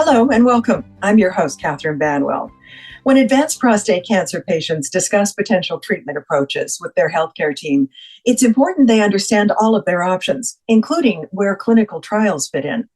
Hello and welcome. I'm your host, Catherine Banwell. When advanced prostate cancer patients discuss potential treatment approaches with their healthcare team, it's important they understand all of their options, including where clinical trials fit in.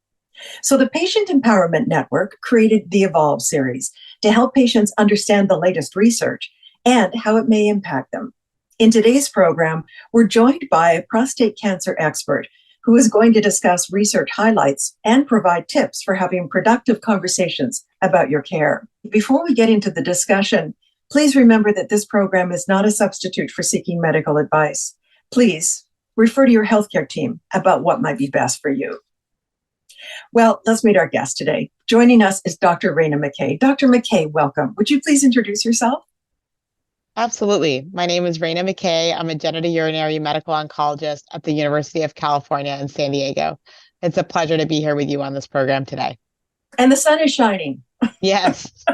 So the Patient Empowerment Network created the Evolve series to help patients understand the latest research and how it may impact them. In today's program, we're joined by a prostate cancer expert who is going to discuss research highlights and provide tips for having productive conversations about your care. Before we get into the discussion, please remember that this program is not a substitute for seeking medical advice. Please refer to your healthcare team about what might be best for you. Well, let's meet our guest today. Joining us is Dr. Rana McKay. Dr. McKay, welcome. Would you please introduce yourself? Absolutely. My name is Rana McKay. I'm a genitourinary medical oncologist at the University of California in San Diego. It's a pleasure to be here with you on this program today. And the sun is shining. Yes.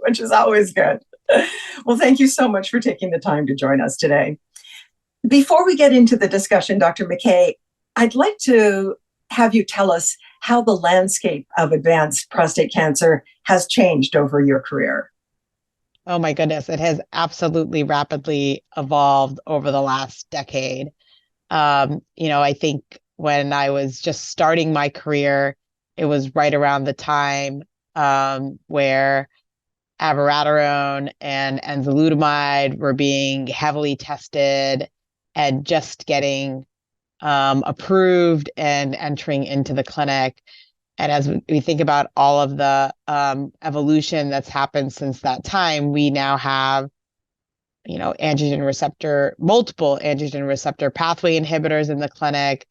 Which is always good. Well, thank you so much for taking the time to join us today. Before we get into the discussion, Dr. McKay, I'd like to have you tell us how the landscape of advanced prostate cancer has changed over your career. Oh my goodness, it has absolutely rapidly evolved over the last decade. I think when I was just starting my career, it was right around the time where abiraterone and enzalutamide were being heavily tested and just getting approved and entering into the clinic. And as we think about all of the evolution that's happened since that time, we now have, multiple androgen receptor pathway inhibitors in the clinic.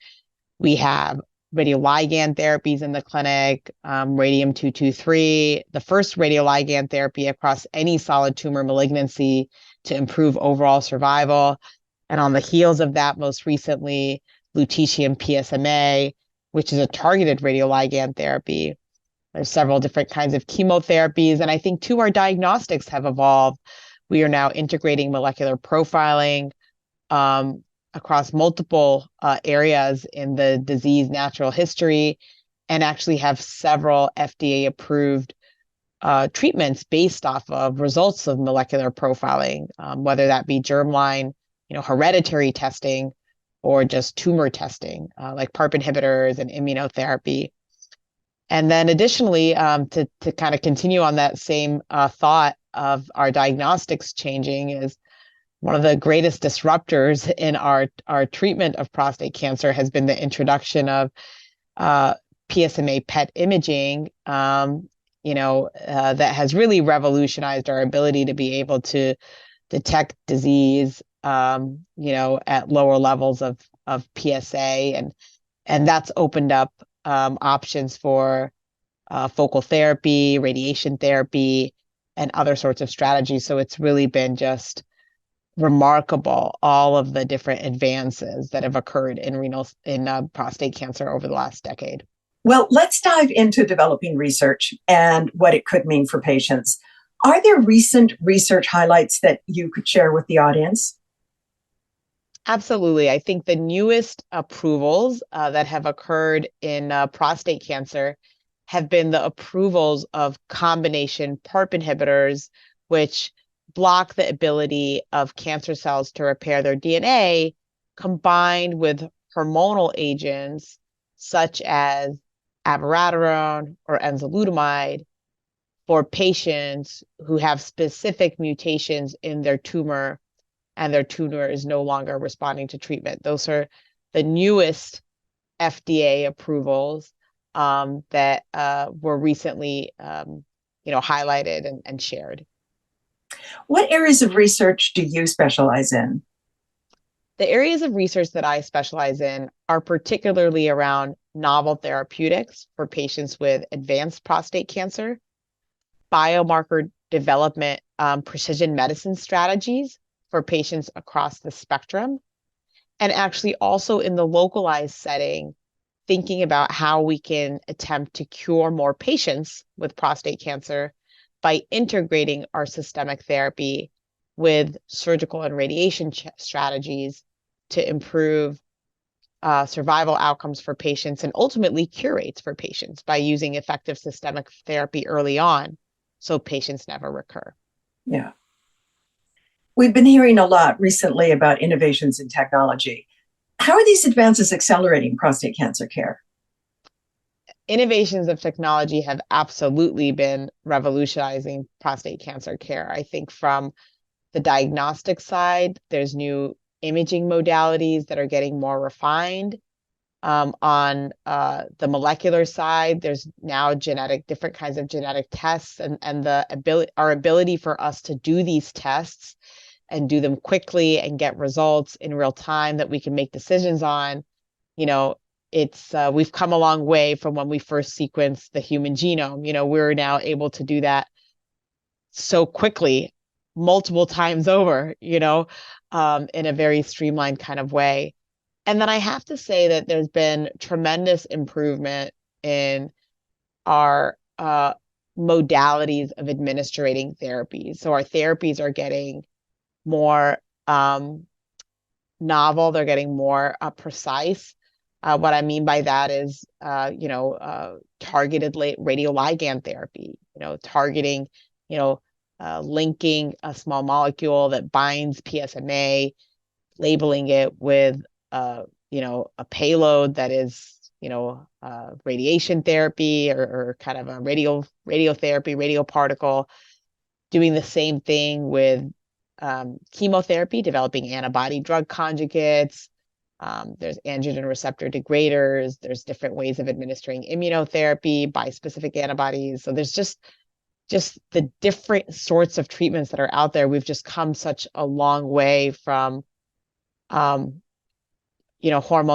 We have radioligand therapies in the clinic, radium-223, the first radioligand therapy across any solid tumor malignancy to improve overall survival. And on the heels of that, most recently, lutetium PSMA, which is a targeted radioligand therapy. There's several different kinds of chemotherapies. And I think too, our diagnostics have evolved. We are now integrating molecular profiling across multiple areas in the disease natural history, and actually have several FDA-approved treatments based off of results of molecular profiling, whether that be germline, hereditary testing, or just tumor testing, like PARP inhibitors and immunotherapy. And then additionally, to kind of continue on that same thought of our diagnostics changing, is one of the greatest disruptors in our treatment of prostate cancer has been the introduction of PSMA PET imaging, that has really revolutionized our ability to be able to detect disease at lower levels of PSA, and that's opened up options for focal therapy, radiation therapy, and other sorts of strategies. So it's really been just remarkable, all of the different advances that have occurred in prostate cancer over the last decade. Well, let's dive into developing research and what it could mean for patients. Are there recent research highlights that you could share with the audience? Absolutely. I think the newest approvals that have occurred in prostate cancer have been the approvals of combination PARP inhibitors, which block the ability of cancer cells to repair their DNA, combined with hormonal agents such as abiraterone or enzalutamide for patients who have specific mutations in their tumor and their tumor is no longer responding to treatment. Those are the newest FDA approvals that were recently highlighted and shared. What areas of research do you specialize in? The areas of research that I specialize in are particularly around novel therapeutics for patients with advanced prostate cancer, biomarker development, precision medicine strategies for patients across the spectrum, and actually also in the localized setting, thinking about how we can attempt to cure more patients with prostate cancer by integrating our systemic therapy with surgical and radiation strategies to improve survival outcomes for patients and ultimately cure rates for patients by using effective systemic therapy early on so patients never recur. Yeah. We've been hearing a lot recently about innovations in technology. How are these advances accelerating prostate cancer care? Innovations of technology have absolutely been revolutionizing prostate cancer care. I think from the diagnostic side, there's new imaging modalities that are getting more refined. On the molecular side, there's now different kinds of genetic tests, and our ability for us to do these tests and do them quickly and get results in real time that we can make decisions on. We've come a long way from when we first sequenced the human genome. We're now able to do that so quickly, multiple times over, in a very streamlined kind of way. And then I have to say that there's been tremendous improvement in our modalities of administering therapies. So our therapies are getting more novel, they're getting more precise. What I mean by that is, targeted radioligand therapy, targeting, linking a small molecule that binds PSMA, labeling it with, a payload that is, radiation therapy or kind of a radiotherapy, radioparticle, doing the same thing with chemotherapy, developing antibody drug conjugates. There's androgen receptor degraders. There's different ways of administering immunotherapy, bispecific antibodies. So there's just the different sorts of treatments that are out there. We've just come such a long way from, hormone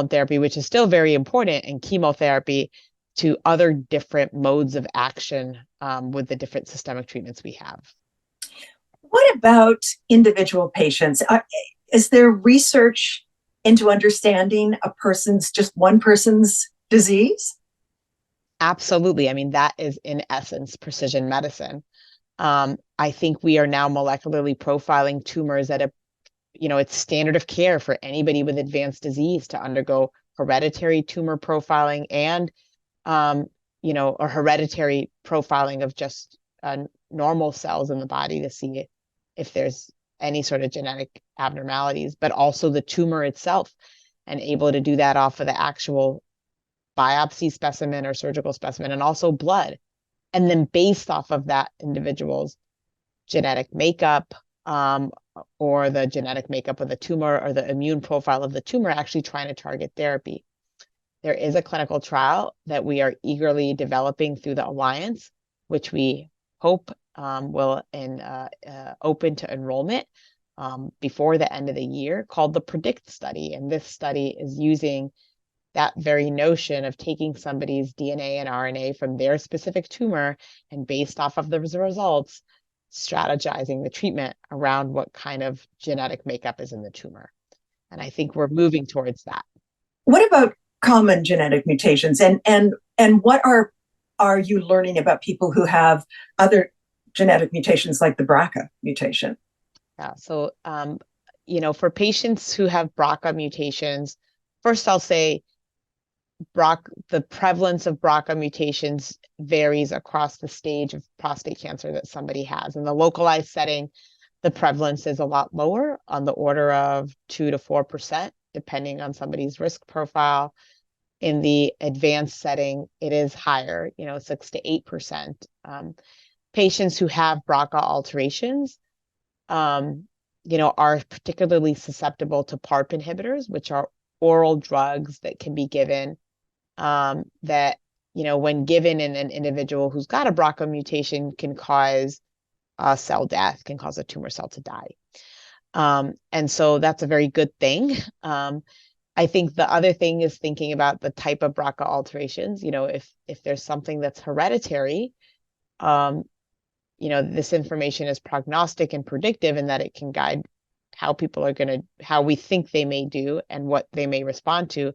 therapy, which is still very important, and chemotherapy, to other different modes of action with the different systemic treatments we have. What about individual patients? Is there research into understanding just one person's disease? Absolutely. I mean, that is in essence precision medicine. I think we are now molecularly profiling tumors at it's standard of care for anybody with advanced disease to undergo hereditary tumor profiling and, a hereditary profiling of just normal cells in the body to see if there's any sort of genetic abnormalities, but also the tumor itself, and able to do that off of the actual biopsy specimen or surgical specimen, and also blood. And then based off of that individual's genetic makeup, or the genetic makeup of the tumor or the immune profile of the tumor, actually trying to target therapy. There is a clinical trial that we are eagerly developing through the Alliance, which we hope will open to enrollment before the end of the year, called the PREDICT study. And this study is using that very notion of taking somebody's DNA and RNA from their specific tumor, and based off of the results, strategizing the treatment around what kind of genetic makeup is in the tumor. And I think we're moving towards that. What about common genetic mutations, and what are you learning about people who have other genetic mutations like the BRCA mutation? Yeah, so for patients who have BRCA mutations, first I'll say the prevalence of BRCA mutations varies across the stage of prostate cancer that somebody has. In the localized setting, the prevalence is a lot lower, on the order of 2 to 4%, depending on somebody's risk profile. In the advanced setting, it is higher, 6 to 8%. Patients who have BRCA alterations, are particularly susceptible to PARP inhibitors, which are oral drugs that can be given, that, when given in an individual who's got a BRCA mutation, can cause cell death, can cause a tumor cell to die. And so that's a very good thing. I think the other thing is thinking about the type of BRCA alterations. If there's something that's hereditary, this information is prognostic and predictive, in that it can guide how we think they may do and what they may respond to.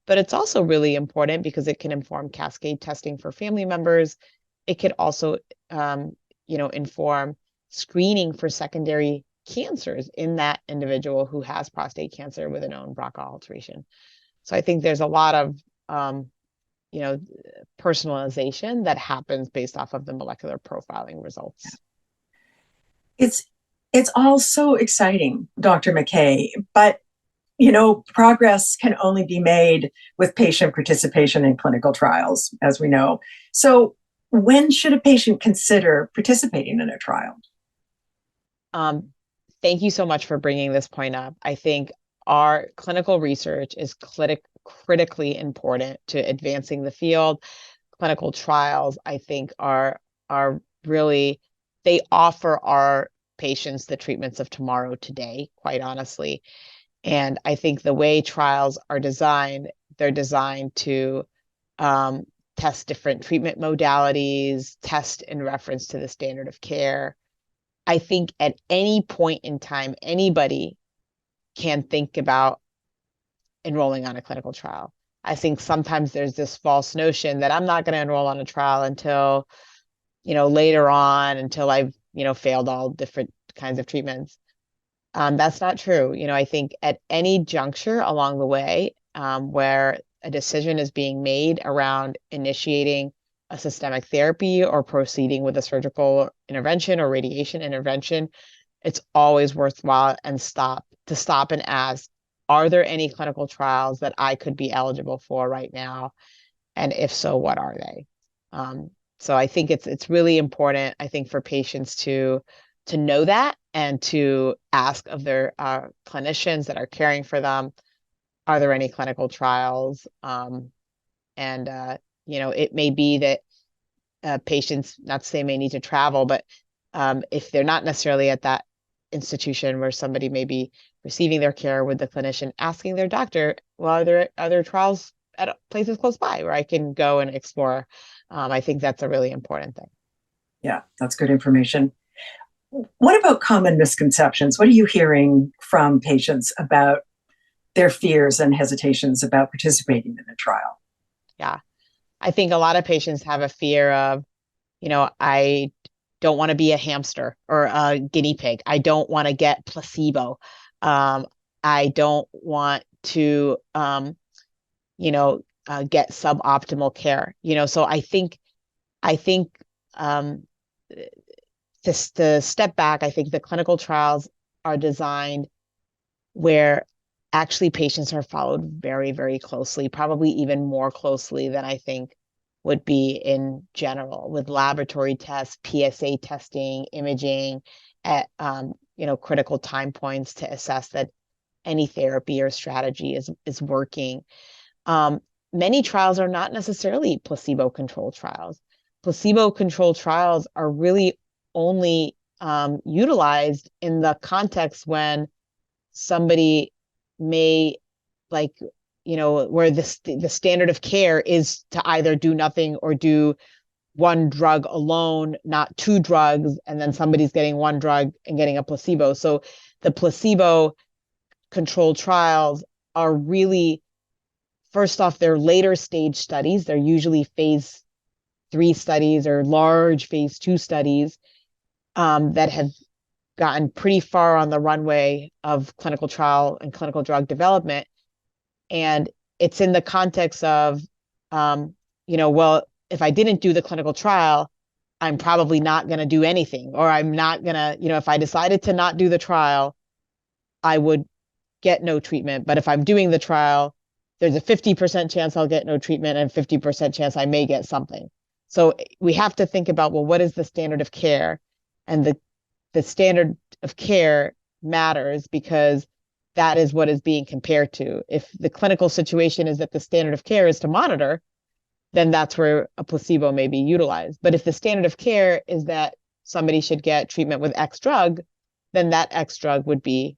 But it's also really important because it can inform cascade testing for family members. It could also, inform screening for secondary cancers in that individual who has prostate cancer with a known BRCA alteration. So I think there's a lot of, personalization that happens based off of the molecular profiling results. It's it's all so exciting, Dr. McKay, but progress can only be made with patient participation in clinical trials, as we know. So, when should a patient consider participating in a trial? Thank you so much for bringing this point up. I think our clinical research is critically important to advancing the field. Clinical trials, I think, are really, they offer our patients the treatments of tomorrow today, quite honestly. And I think the way trials are designed, they're designed to test different treatment modalities, test in reference to the standard of care. I think at any point in time, anybody can think about enrolling on a clinical trial. I think sometimes there's this false notion that I'm not going to enroll on a trial until, later on, until I've, failed all different kinds of treatments. That's not true. I think at any juncture along the way, where a decision is being made around initiating a systemic therapy or proceeding with a surgical intervention or radiation intervention, it's always worthwhile to stop and ask, are there any clinical trials that I could be eligible for right now? And if so, what are they? So I think it's really important, I think, for patients to know that and to ask of their clinicians that are caring for them, are there any clinical trials? It may be that patients, not to say may need to travel, but if they're not necessarily at that institution where somebody may be receiving their care with the clinician, asking their doctor, well, are there other trials at places close by where I can go and explore? I think that's a really important thing. Yeah, that's good information. What about common misconceptions? What are you hearing from patients about their fears and hesitations about participating in a trial? Yeah, I think a lot of patients have a fear of, I don't want to be a hamster or a guinea pig. I don't want to get placebo. I don't want to, get suboptimal care. So I think to step back, I think the clinical trials are designed where actually patients are followed very, very closely, probably even more closely than I think would be in general, with laboratory tests, PSA testing, imaging at critical time points to assess that any therapy or strategy is working. Many trials are not necessarily placebo-controlled trials. Placebo-controlled trials are really only utilized in the context when somebody may, where the standard of care is to either do nothing or do one drug alone, not two drugs, and then somebody's getting one drug and getting a placebo. So the placebo controlled trials are really, first off, they're later stage studies. They're usually phase 3 studies or large phase 2 studies that have gotten pretty far on the runway of clinical trial and clinical drug development. And it's in the context of, well, if I didn't do the clinical trial, I'm probably not going to do anything, or I'm not going to, if I decided to not do the trial, I would get no treatment. But if I'm doing the trial, there's a 50% chance I'll get no treatment and 50% chance I may get something. So we have to think about, well, what is the standard of care? And the standard of care matters because that is what is being compared to. If the clinical situation is that the standard of care is to monitor, then that's where a placebo may be utilized. But if the standard of care is that somebody should get treatment with X drug, then that X drug would be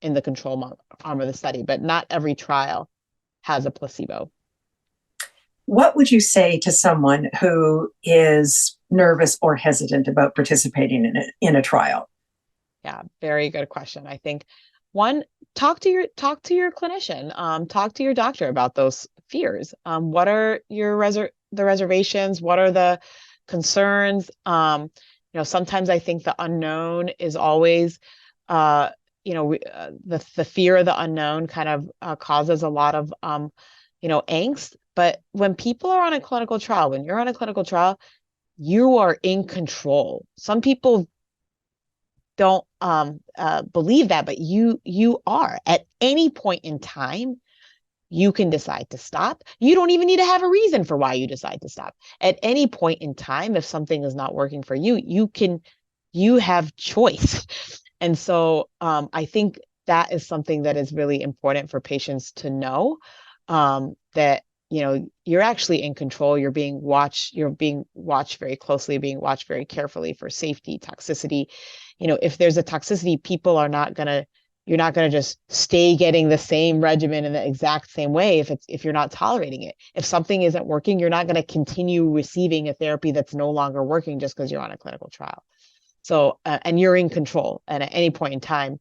in the control arm of the study. But not every trial has a placebo. What would you say to someone who is nervous or hesitant about participating in a trial? Yeah, very good question. I think one, talk to your clinician, talk to your doctor about those fears. What are the reservations? What are the concerns? Sometimes I think the unknown is always the fear of the unknown kind of causes a lot of angst. But when people are on a clinical trial, when you're on a clinical trial, you are in control. Some people don't believe that, but you are. At any point in time, you can decide to stop. You don't even need to have a reason for why you decide to stop. At any point in time, if something is not working for you, you have choice. And so I think that is something that is really important for patients to know, that you're actually in control. You're being watched very closely, being watched very carefully for safety, toxicity. If there's a toxicity, you're not going to just stay getting the same regimen in the exact same way if you're not tolerating it. If something isn't working, you're not going to continue receiving a therapy that's no longer working just because you're on a clinical trial. So, and you're in control. And at any point in time,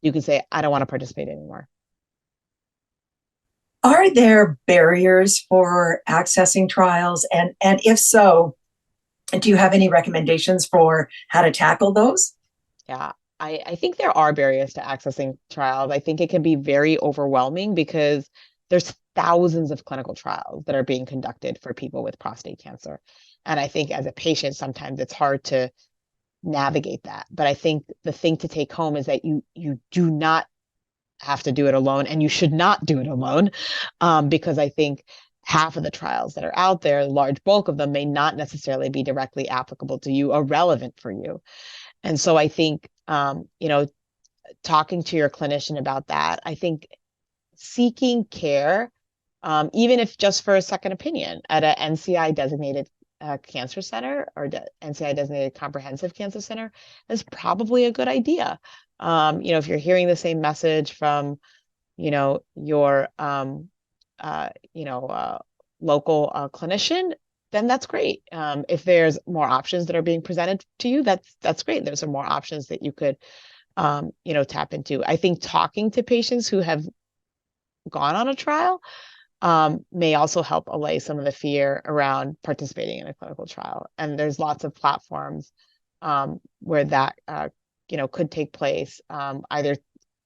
you can say, I don't want to participate anymore. Are there barriers for accessing trials? And if so, do you have any recommendations for how to tackle those? Yeah, I think there are barriers to accessing trials. I think it can be very overwhelming because there's thousands of clinical trials that are being conducted for people with prostate cancer. And I think as a patient, sometimes it's hard to navigate that. But I think the thing to take home is that you do not have to do it alone, and you should not do it alone, because I think half of the trials that are out there, a large bulk of them, may not necessarily be directly applicable to you or relevant for you. And so I think, talking to your clinician about that, I think seeking care, even if just for a second opinion at an NCI designated cancer center or NCI designated comprehensive cancer center, is probably a good idea. If you're hearing the same message from, your local clinician, then that's great. If there's more options that are being presented to you, that's great. There's some more options that you could, tap into. I think talking to patients who have gone on a trial may also help allay some of the fear around participating in a clinical trial. And there's lots of platforms where that could take place, either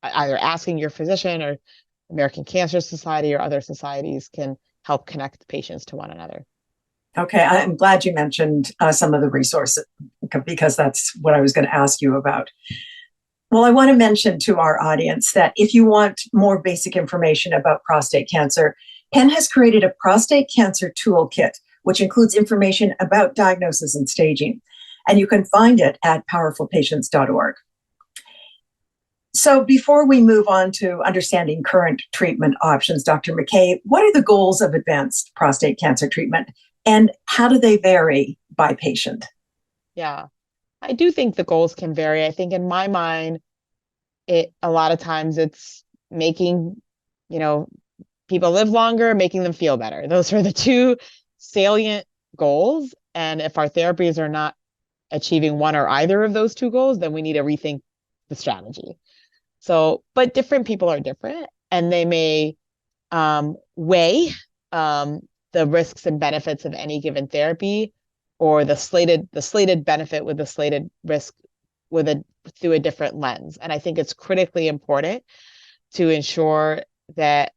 asking your physician or American Cancer Society or other societies can help connect patients to one another. Okay, I'm glad you mentioned some of the resources, because that's what I was going to ask you about. Well, I want to mention to our audience that if you want more basic information about prostate cancer, Penn has created a prostate cancer toolkit, which includes information about diagnosis and staging. And you can find it at powerfulpatients.org. So before we move on to understanding current treatment options, Dr. McKay, what are the goals of advanced prostate cancer treatment, and how do they vary by patient? Yeah, I do think the goals can vary. I think in my mind, a lot of times it's making, people live longer, making them feel better. Those are the two salient goals. And if our therapies are not achieving one or either of those two goals, then we need to rethink the strategy. So, but different people are different, and they may weigh the risks and benefits of any given therapy, or the slated benefit with the slated risk through a different lens. And I think it's critically important to ensure that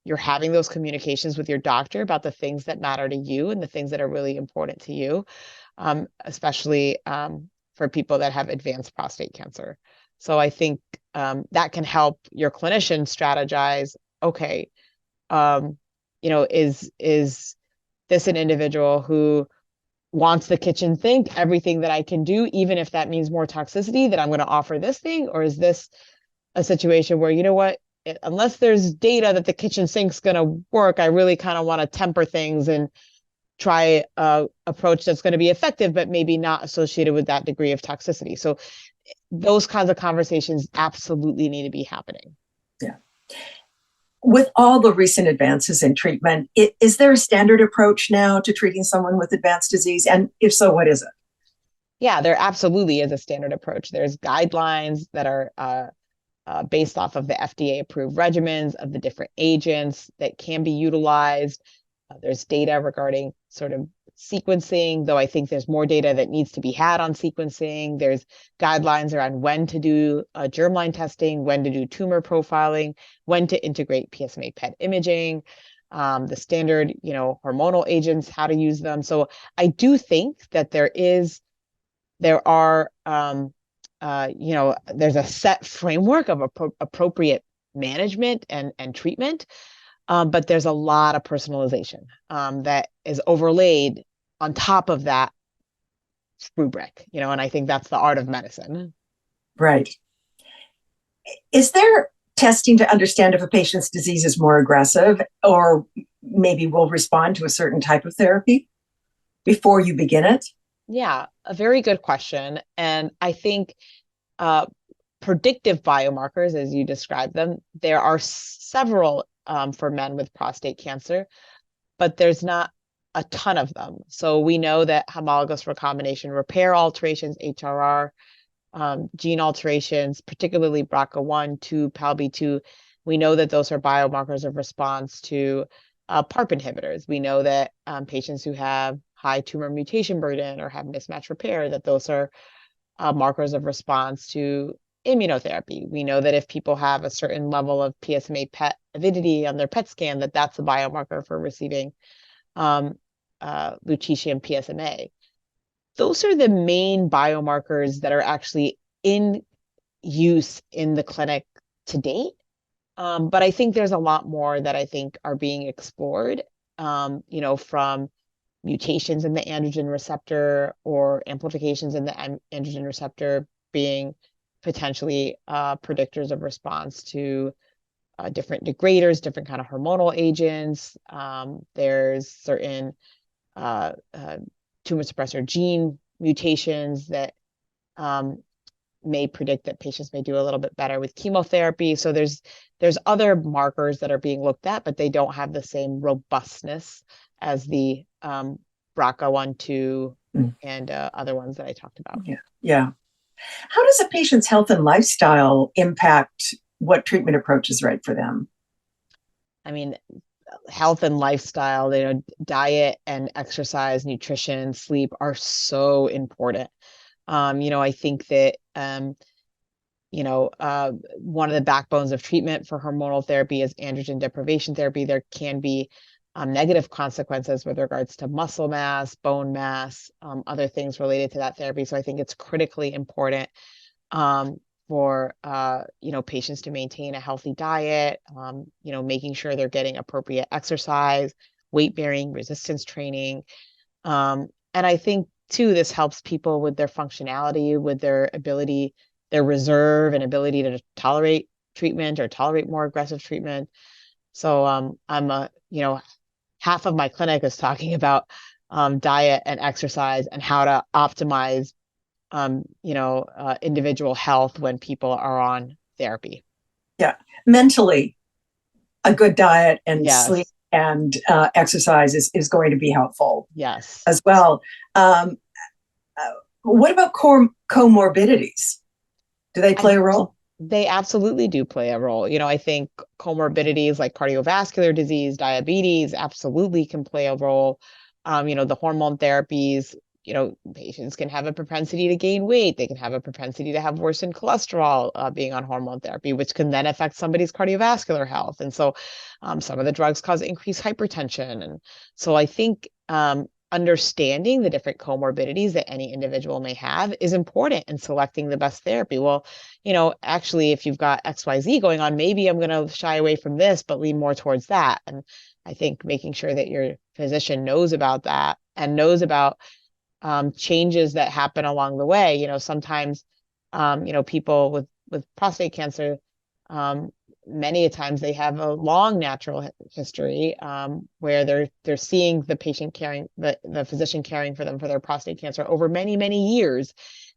you're having those communications with your doctor about the things that matter to you and the things that are really important to you, especially for people that have advanced prostate cancer. So I think that can help your clinician strategize, okay, is this an individual who wants the kitchen sink, everything that I can do, even if that means more toxicity, that I'm going to offer this thing? Or is this a situation where, unless there's data that the kitchen sink's going to work, I really kind of want to temper things and try a approach that's going to be effective, but maybe not associated with that degree of toxicity. So those kinds of conversations absolutely need to be happening. Yeah. With all the recent advances in treatment, is there a standard approach now to treating someone with advanced disease? And if so, what is it? Yeah, there absolutely is a standard approach. There's guidelines that are based off of the FDA-approved regimens of the different agents that can be utilized. There's data regarding sort of sequencing, though I think there's more data that needs to be had on sequencing. There's guidelines around when to do germline testing, when to do tumor profiling, when to integrate PSMA PET imaging, the standard, hormonal agents, how to use them. So I do think that there's a set framework of appropriate management and treatment, but there's a lot of personalization that is overlaid on top of that rubric, and I think that's the art of medicine. Right. Is there testing to understand if a patient's disease is more aggressive or maybe will respond to a certain type of therapy before you begin it? Yeah, a very good question. And I think predictive biomarkers, as you described them, there are several for men with prostate cancer, but there's not a ton of them. So we know that homologous recombination repair alterations, HRR, gene alterations, particularly BRCA1, 2, PALB2, we know that those are biomarkers of response to PARP inhibitors. We know that patients who have high tumor mutation burden or have mismatch repair, that those are markers of response to immunotherapy. We know that if people have a certain level of PSMA PET avidity on their PET scan, that's a biomarker for receiving lutetium PSMA. Those are the main biomarkers that are actually in use in the clinic to date. But I think there's a lot more that I think are being explored, from mutations in the androgen receptor or amplifications in the androgen receptor being potentially predictors of response to different degraders, different kind of hormonal agents. There's certain tumor suppressor gene mutations that may predict that patients may do a little bit better with chemotherapy. So there's other markers that are being looked at, but they don't have the same robustness as the BRCA1, 2, and other ones that I talked about. Yeah. How does a patient's health and lifestyle impact what treatment approach is right for them? I mean, health and lifestyle, diet and exercise, nutrition, sleep are so important. I think that, one of the backbones of treatment for hormonal therapy is androgen deprivation therapy. There can be negative consequences with regards to muscle mass, bone mass, other things related to that therapy. So I think it's critically important for patients to maintain a healthy diet, making sure they're getting appropriate exercise, weight bearing, resistance training. And I think too, this helps people with their functionality, with their ability, their reserve and ability to tolerate treatment or tolerate more aggressive treatment. So half of my clinic is talking about diet and exercise and how to optimize individual health when people are on therapy. Yeah. Mentally, a good diet and Yes. sleep and exercise is going to be helpful. Yes. As well. What about comorbidities? Do they play a role? They absolutely do play a role. I think comorbidities like cardiovascular disease, diabetes absolutely can play a role. The hormone therapies, patients can have a propensity to gain weight. They can have a propensity to have worsened cholesterol being on hormone therapy, which can then affect somebody's cardiovascular health. And so some of the drugs cause increased hypertension. And so I think understanding the different comorbidities that any individual may have is important in selecting the best therapy. Well, actually, if you've got XYZ going on, maybe I'm going to shy away from this, but lean more towards that. And I think making sure that your physician knows about that and knows about changes that happen along the way. Sometimes, people with prostate cancer, many a times they have a long natural history where they're seeing the patient the physician caring for them for their prostate cancer over many, many years.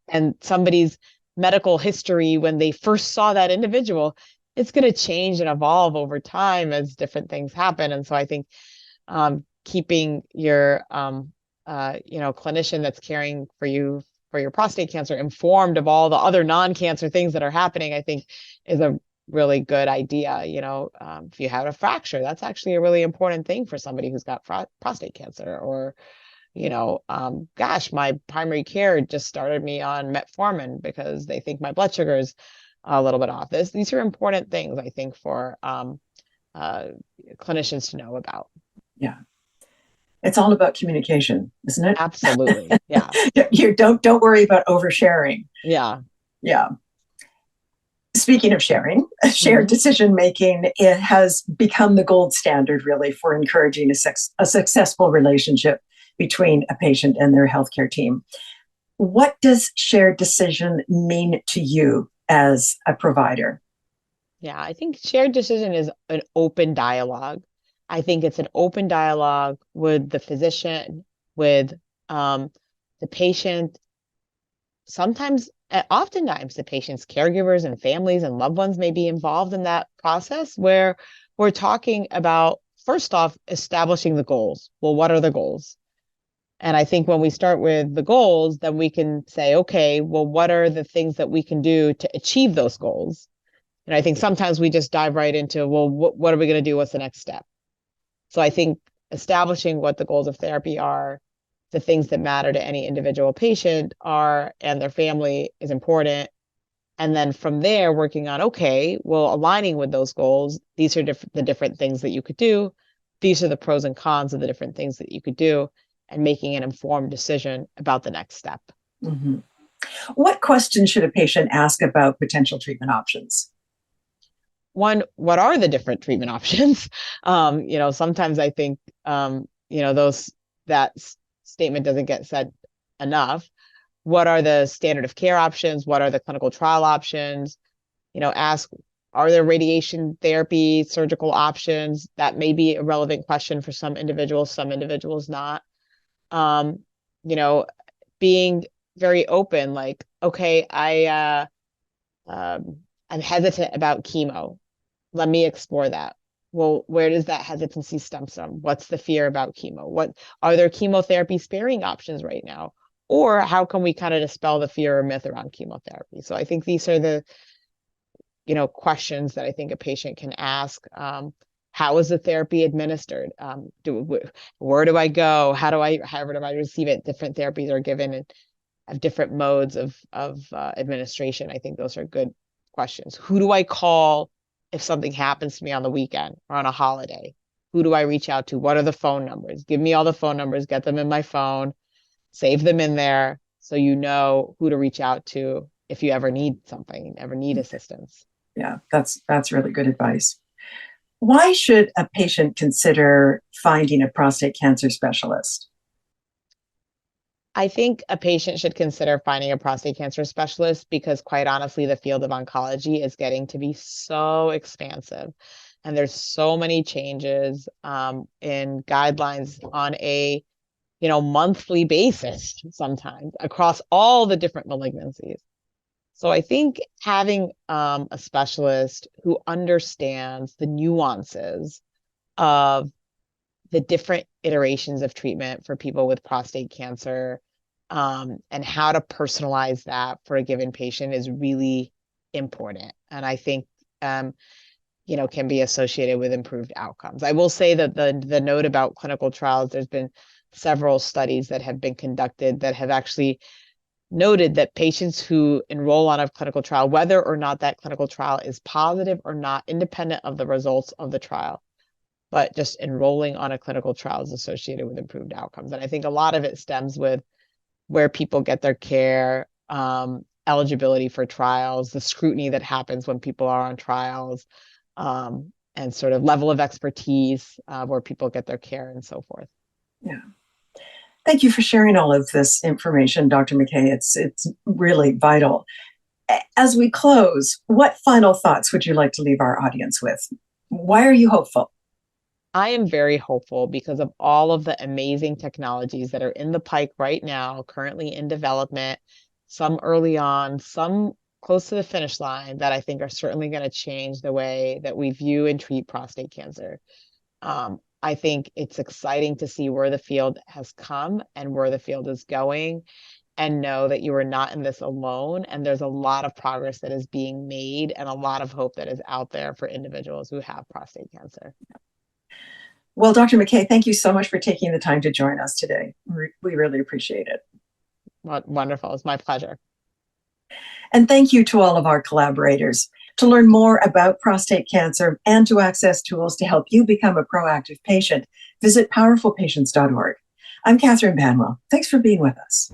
And somebody's medical history when they first saw that individual, it's going to change and evolve over time as different things happen. And so I think keeping your clinician that's caring for you for your prostate cancer informed of all the other non-cancer things that are happening, I think is a really good idea. If you have a fracture, that's actually a really important thing for somebody who's got prostate cancer, or gosh, my primary care just started me on metformin because they think my blood sugar is a little bit off. These are important things, I think, for uh, clinicians to know about. Yeah. It's all about communication, isn't it? Absolutely. Yeah. You don't worry about oversharing. Yeah. Yeah. Speaking of sharing, shared Hmm. decision making, it has become the gold standard really for encouraging a successful relationship between a patient and their healthcare team. What does shared decision mean to you as a provider? Yeah, I think shared decision is an open dialogue. I think it's an open dialogue with the physician, with um, the patient, sometimes, oftentimes, the patient's caregivers and families and loved ones may be involved in that process where we're talking about, first off, establishing the goals. Well, what are the goals? And I think when we start with the goals, then we can say, okay, well, what are the things that we can do to achieve those goals? And I think sometimes we just dive right into, well, what are we going to do? What's the next step? So I think establishing what the goals of therapy are, the things that matter to any individual patient are, and their family is important. And then from there, working on, okay, well, aligning with those goals, these are the different things that you could do. These are the pros and cons of the different things that you could do, and making an informed decision about the next step. Mm-hmm. What questions should a patient ask about potential treatment options? One, what are the different treatment options? Sometimes I think, those that statement doesn't get said enough. What are the standard of care options? What are the clinical trial options? Ask, are there radiation therapy, surgical options? That may be a relevant question for some individuals not. Um, you know, being very open, like, okay, I'm hesitant about chemo. Let me explore that. Well, where does that hesitancy stem from? What's the fear about chemo? What are there chemotherapy sparing options right now? Or how can we kind of dispel the fear or myth around chemotherapy? So I think these are the, questions that I think a patient can ask. How is the therapy administered? Where do I go? However do I receive it? Different therapies are given and have different modes of administration. I think those are good questions. Who do I call if something happens to me on the weekend or on a holiday? Who do I reach out to? What are the phone numbers? Give me all the phone numbers, get them in my phone, save them in there so you know who to reach out to if you ever need something, ever need assistance. Yeah, that's really good advice. Why should a patient consider finding a prostate cancer specialist? I think a patient should consider finding a prostate cancer specialist because, quite honestly, the field of oncology is getting to be so expansive. And there's so many changes in guidelines on a monthly basis sometimes across all the different malignancies. So I think having a specialist who understands the nuances of the different iterations of treatment for people with prostate cancer, and how to personalize that for a given patient is really important. And I think, can be associated with improved outcomes. I will say that the note about clinical trials, there's been several studies that have been conducted that have actually noted that patients who enroll on a clinical trial, whether or not that clinical trial is positive or not, independent of the results of the trial, but just enrolling on a clinical trial is associated with improved outcomes. And I think a lot of it stems with where people get their care, eligibility for trials, the scrutiny that happens when people are on trials, and sort of level of expertise where people get their care and so forth. Yeah. Thank you for sharing all of this information, Dr. McKay. It's really vital. As we close, what final thoughts would you like to leave our audience with? Why are you hopeful? I am very hopeful because of all of the amazing technologies that are in the pike right now, currently in development, some early on, some close to the finish line, that I think are certainly going to change the way that we view and treat prostate cancer. I think it's exciting to see where the field has come and where the field is going, and know that you are not in this alone. And there's a lot of progress that is being made and a lot of hope that is out there for individuals who have prostate cancer. Well, Dr. McKay, thank you so much for taking the time to join us today. We really appreciate it. Wonderful. It's my pleasure. And thank you to all of our collaborators. To learn more about prostate cancer and to access tools to help you become a proactive patient, visit powerfulpatients.org. I'm Catherine Banwell. Thanks for being with us.